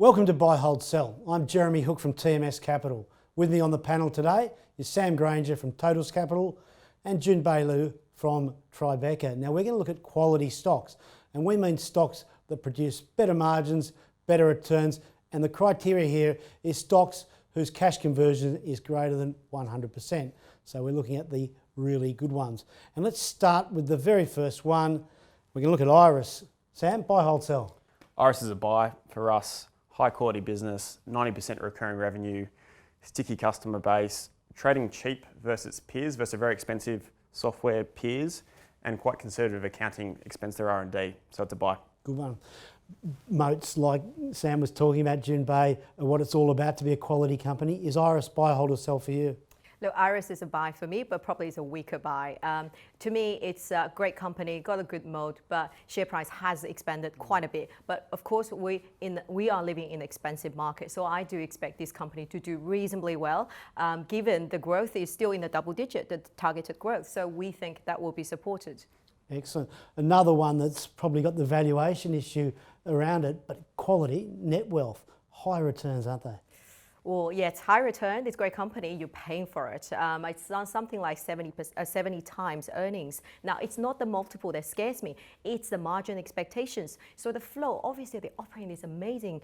Welcome to Buy, Hold, Sell. I'm Jeremy Hook from TMS Capital. With me on the panel today is Sam Granger from Totus Capital and Jun Bei Liu from Tribeca. Now we're going to look at quality stocks, and we mean stocks that produce better margins, better returns, and the criteria here is stocks whose cash conversion is greater than 100%. So we're looking at the really good ones. And let's start with the very first one. We're going to look at IRESS. Sam, buy, hold, sell. IRESS is a buy for us. High quality business, 90% recurring revenue, sticky customer base, trading cheap versus peers, versus very expensive software peers, and quite conservative accounting expense their R&D. So it's a buy. Good one. Moats, like Sam was talking about, Jun Bei, are what it's all about to be a quality company. Is IRESS buy, hold, or sell for you? Look, IRESS is a buy for me, but probably it's a weaker buy. To me, it's a great company, got a good moat, but share price has expanded quite a bit. But of course, we are living in an expensive market, so I do expect this company to do reasonably well, given the growth is still in the double digit, the targeted growth. So we think that will be supported. Excellent. Another one that's probably got the valuation issue around it, but quality, Netwealth, high returns, aren't they? Well, yeah, it's high return. It's a great company. You're paying for it. It's on something like 70 times earnings. Now, it's not the multiple that scares me. It's the margin expectations. So the flow, obviously, they operate in this amazing,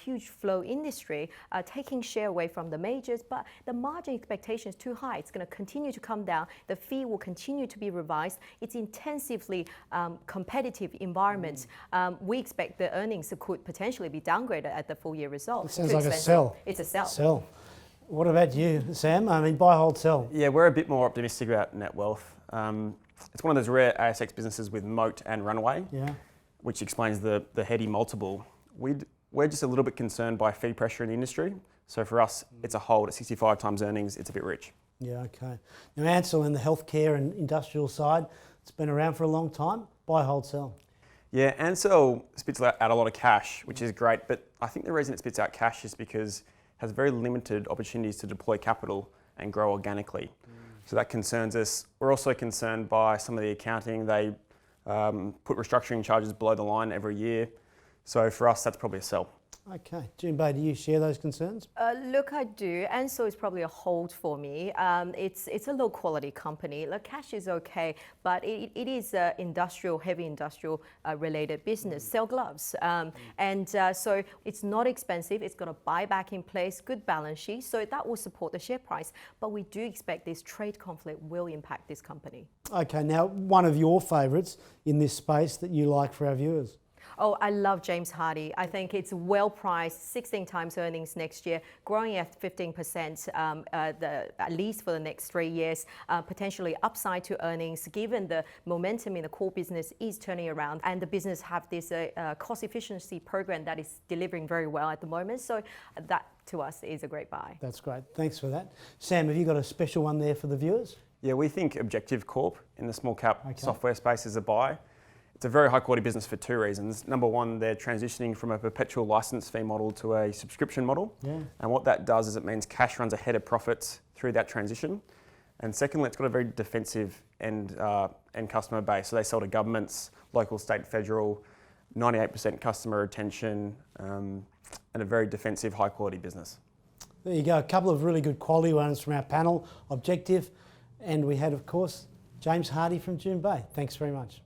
huge flow industry, taking share away from the majors. But the margin expectation is too high. It's going to continue to come down. The fee will continue to be revised. It's intensively competitive environment. We expect the earnings could potentially be downgraded at the full year results. It sounds like a sell. It's a sell. Sell. What about you, Sam? I mean, buy, hold, sell. Yeah, we're a bit more optimistic about Netwealth. It's one of those rare ASX businesses with moat and runway, which explains the heady multiple. We're just a little bit concerned by fee pressure in the industry. So for us, it's a hold at 65 times earnings. It's a bit rich. Yeah, okay. Now, Ansell in the healthcare and industrial side, it's been around for a long time. Buy, hold, sell. Yeah, Ansell spits out a lot of cash, which is great, but I think the reason it spits out cash is because it has very limited opportunities to deploy capital and grow organically. So that concerns us. We're also concerned by some of the accounting. They put restructuring charges below the line every year. So for us, that's probably a sell. Okay. Jun Bei, do you share those concerns? Look, I do, and so it's probably a hold for me. It's a low quality company. Look, cash is okay, but it is industrial, heavy industrial related business, sell gloves. So it's not expensive. It's got a buyback in place, good balance sheet, so that will support the share price. But we do expect this trade conflict will impact this company. Okay, now one of your favourites in this space that you like for our viewers? Oh, I love James Hardie. I think it's well priced, 16 times earnings next year, growing at 15% at least for the next 3 years, potentially upside to earnings given the momentum in the core business is turning around and the business have this cost efficiency program that is delivering very well at the moment. So that to us is a great buy. That's great. Thanks for that. Sam, have you got a special one there for the viewers? Yeah, we think Objective Corp in the small cap software space is a buy. It's a very high quality business for two reasons. Number one, they're transitioning from a perpetual license fee model to a subscription model. And what that does is it means cash runs ahead of profits through that transition. And secondly, it's got a very defensive end customer base. So they sell to governments, local, state, federal, 98% customer retention, and a very defensive, high quality business. There you go. A couple of really good quality ones from our panel, Objective. And we had, of course, James Hardie from Jun Bei. Thanks very much.